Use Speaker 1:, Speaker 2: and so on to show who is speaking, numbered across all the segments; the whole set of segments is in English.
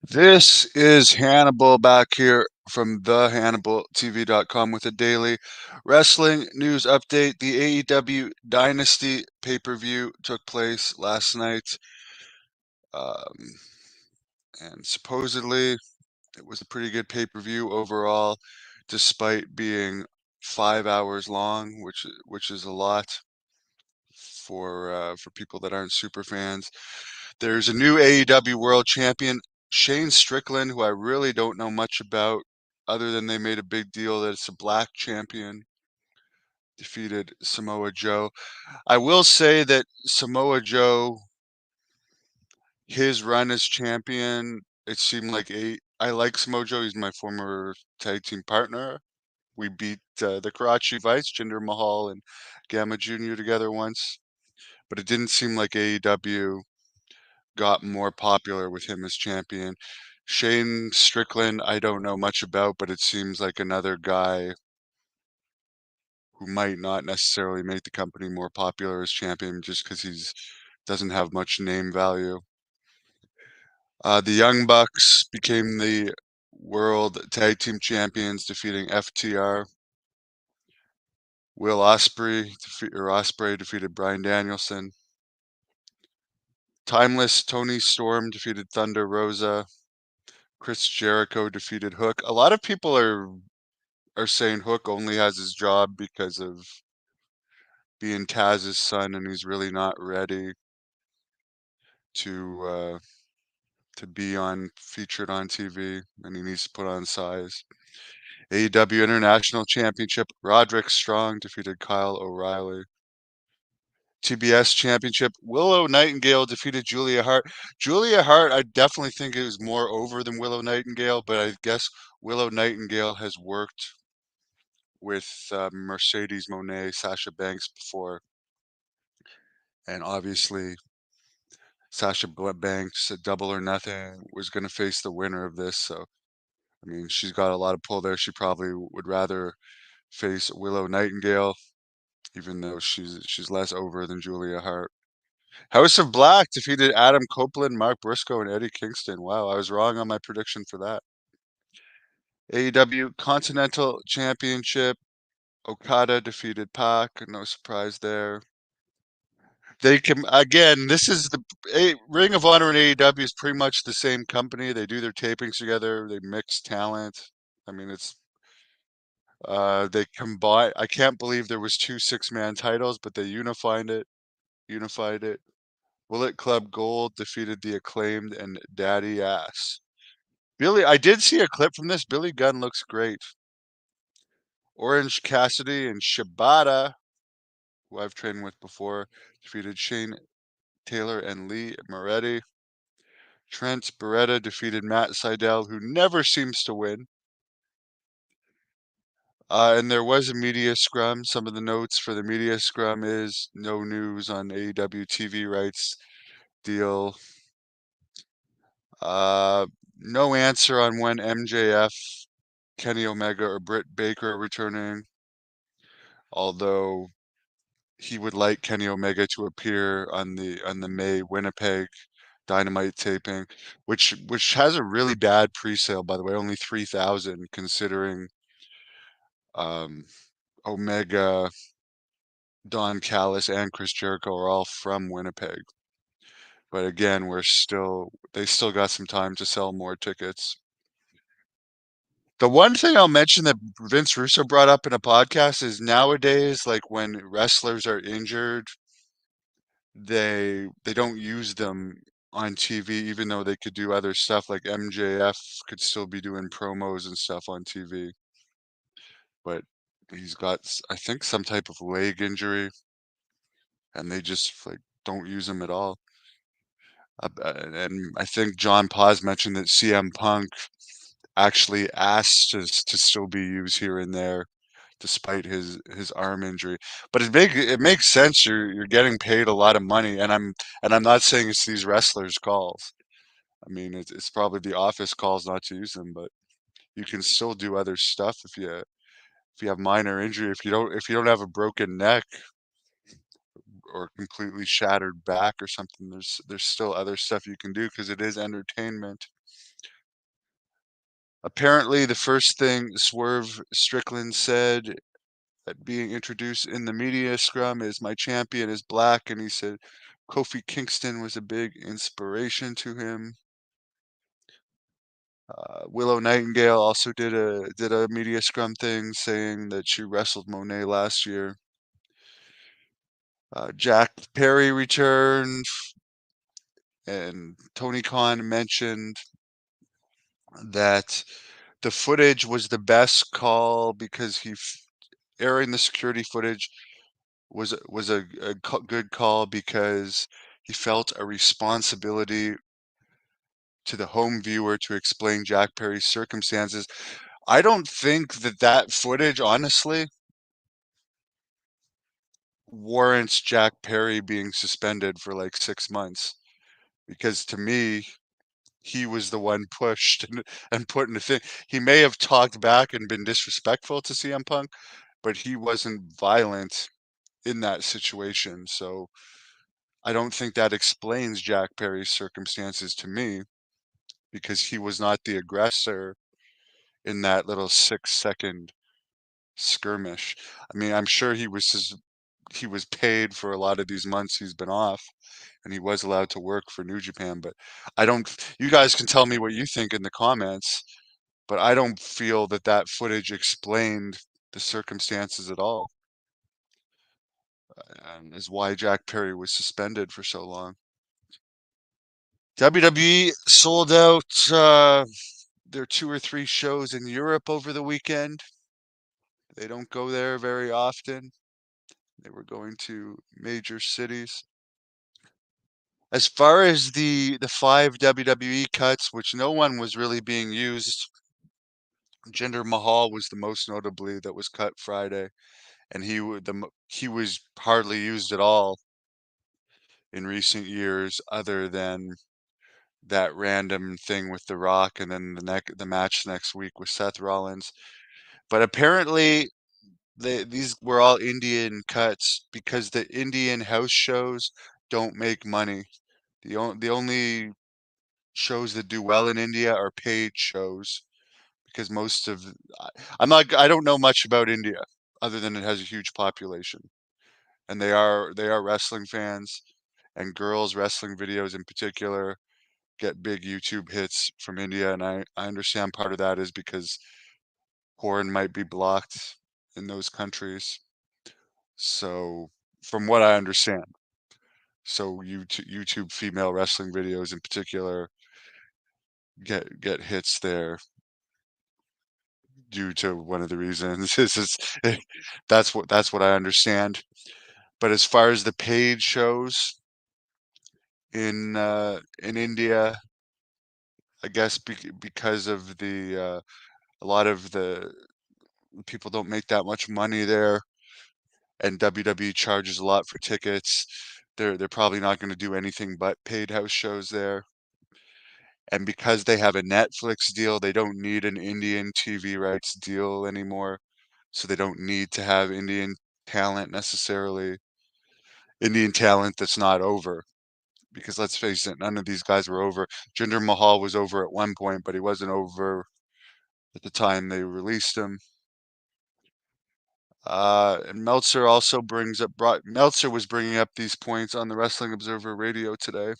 Speaker 1: This is Hannibal back here from the HannibalTV.com with a daily wrestling news update. The AEW Dynasty pay-per-view took place last night, um, and supposedly it was a pretty good pay-per-view overall, despite being 5 hours long, which is a lot for people that aren't super fans. There's a new AEW World Champion, Shane Strickland, who I really don't know much about, other than they made a big deal that it's a black champion, defeated Samoa Joe. I will say that Samoa Joe, his run as champion, it seemed like I like Samoa Joe. He's my former tag team partner. We beat the Karachi Vice, Jinder Mahal and Gamma Jr. together once, but it didn't seem like AEW got more popular with him as champion. Shane Strickland, I don't know much about, but it seems like another guy who might not necessarily make the company more popular as champion just because he's doesn't have much name value. The Young Bucks became the World Tag Team Champions, defeating FTR. Will Ospreay defeated Bryan Danielson. Timeless Tony Storm defeated Thunder Rosa. Chris Jericho defeated Hook. A lot of people are saying Hook only has his job because of being Taz's son, and he's really not ready to uh, to be on featured on TV, and he needs to put on size. AEW International Championship, Roderick Strong defeated Kyle O'Reilly. TBS Championship, Willow Nightingale defeated Julia Hart. Julia Hart, I definitely think it was more over than Willow Nightingale, but I guess Willow Nightingale has worked with Mercedes Moné, Sasha Banks before, and obviously Sasha Banks at Double or Nothing was going to face the winner of this. So I mean, she's got a lot of pull there. She probably would rather face Willow Nightingale, even though she's less over than Julia Hart. House of Black defeated Adam Copeland, Mark Briscoe, and Eddie Kingston. Wow, I was wrong on my prediction for that. AEW Continental Championship, Okada defeated Pac. No surprise there. They can again. This is Ring of Honor and AEW is pretty much the same company. They do their tapings together. They mix talent. I mean, they combine. I can't believe there was two six-man titles, but they unified it. Unified it. Bullet Club Gold defeated the Acclaimed and Daddy Ass. I did see a clip from this. Billy Gunn looks great. Orange Cassidy and Shibata, who I've trained with before, defeated Shane Taylor and Lee Moretti. Trent Beretta defeated Matt Sydal, who never seems to win. And there was a media scrum. Some of the notes for the media scrum is no news on AEW TV rights deal. Uh, no answer on when MJF, Kenny Omega, or Britt Baker are returning, although he would like Kenny Omega to appear on the May Winnipeg Dynamite taping, which has a really bad pre-sale, by the way, only 3,000, considering um, Omega, Don Callis, and Chris Jericho are all from Winnipeg. But again, they still got some time to sell more tickets. The one thing I'll mention that Vince Russo brought up in a podcast is nowadays, like when wrestlers are injured, they don't use them on TV, even though they could do other stuff. Like MJF could still be doing promos and stuff on TV, but he's got, I think, some type of leg injury, and they just like don't use him at all. And I think John Paz mentioned that CM Punk actually asked to still be used here and there despite his arm injury. But it makes sense. You're getting paid a lot of money, and I'm not saying it's these wrestlers' calls. I mean, it's probably the office calls not to use them, but you can still do other stuff if you have minor injury. If you don't have a broken neck or completely shattered back or something, there's still other stuff you can do because it is entertainment. Apparently, the first thing Swerve Strickland said at being introduced in the media scrum is my champion is black, and he said Kofi Kingston was a big inspiration to him. Willow Nightingale also did a media scrum thing saying that she wrestled Monet last year. Jack Perry returned, and Tony Khan mentioned that the footage was the best call because airing the security footage was a good call because he felt a responsibility to the home viewer to explain Jack Perry's circumstances. I don't think that that footage, honestly, warrants Jack Perry being suspended for like 6 months because to me, he was the one pushed and put in the thing. He may have talked back and been disrespectful to CM Punk, but he wasn't violent in that situation. So I don't think that explains Jack Perry's circumstances to me because he was not the aggressor in that little 6 second skirmish. I mean, I'm sure he was paid for a lot of these months he's been off and he was allowed to work for New Japan, but I don't you guys can tell me what you think in the comments, but I don't feel that that footage explained the circumstances at all, and is why Jack Perry was suspended for so long. WWE sold out their 2 or 3 shows in Europe over the weekend. They don't go there very often. They were going to major cities. As far as the 5 WWE cuts, which no one was really being used, Jinder Mahal was the most notably that was cut Friday, and he was hardly used at all in recent years, other than that random thing with The Rock, and then the match next week with Seth Rollins. But apparently, these were all Indian cuts because the Indian house shows don't make money. The only shows that do well in India are paid shows because I don't know much about India other than it has a huge population and they are wrestling fans, and girls wrestling videos in particular get big YouTube hits from India, and I understand part of that is because porn might be blocked in those countries. So from what I understand, so YouTube female wrestling videos in particular get hits there due to one of the reasons. This is that's what I understand. But as far as the paid shows in India, I guess because of a lot of the people don't make that much money there, and WWE charges a lot for tickets. They're probably not going to do anything but paid house shows there. And because they have a Netflix deal, they don't need an Indian TV rights deal anymore. So they don't need to have talent necessarily, Indian talent that's not over. Because let's face it, none of these guys were over. Jinder Mahal was over at one point, but he wasn't over at the time they released him. And Meltzer also Meltzer was bringing up these points on the Wrestling Observer Radio today.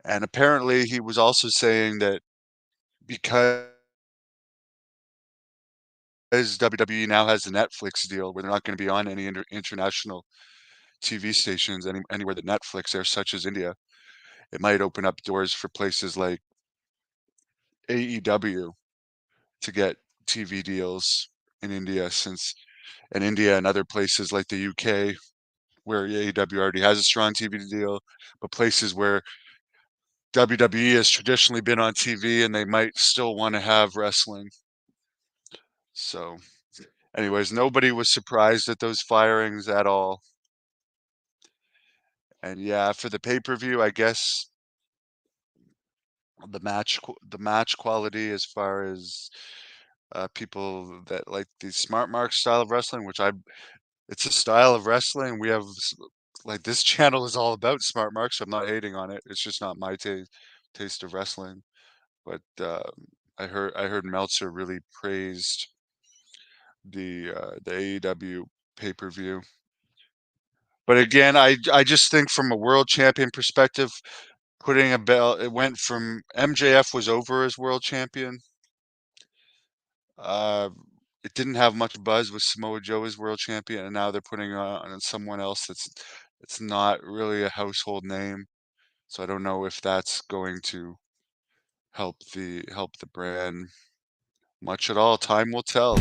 Speaker 1: And apparently he was also saying that because WWE now has a Netflix deal where they're not going to be on any international TV stations anywhere that Netflix airs, such as India, it might open up doors for places like AEW to get TV deals in India, since in India and other places like the UK where AEW already has a strong TV deal, but places where WWE has traditionally been on TV and they might still want to have wrestling. So, anyways, nobody was surprised at those firings at all. And yeah, for the pay-per-view, I guess the match quality as far as people that like the smart mark style of wrestling, it's a style of wrestling. Like this channel is all about smart marks, so I'm not hating on it. It's just not my taste of wrestling. But I heard Meltzer really praised the AEW pay-per-view. But again, I just think from a world champion perspective, putting a belt, it went from MJF was over as world champion. Uh, it didn't have much buzz with Samoa Joe as world champion, and now they're putting on someone else it's not really a household name. So I don't know if that's going to help the brand much at all. Time will tell.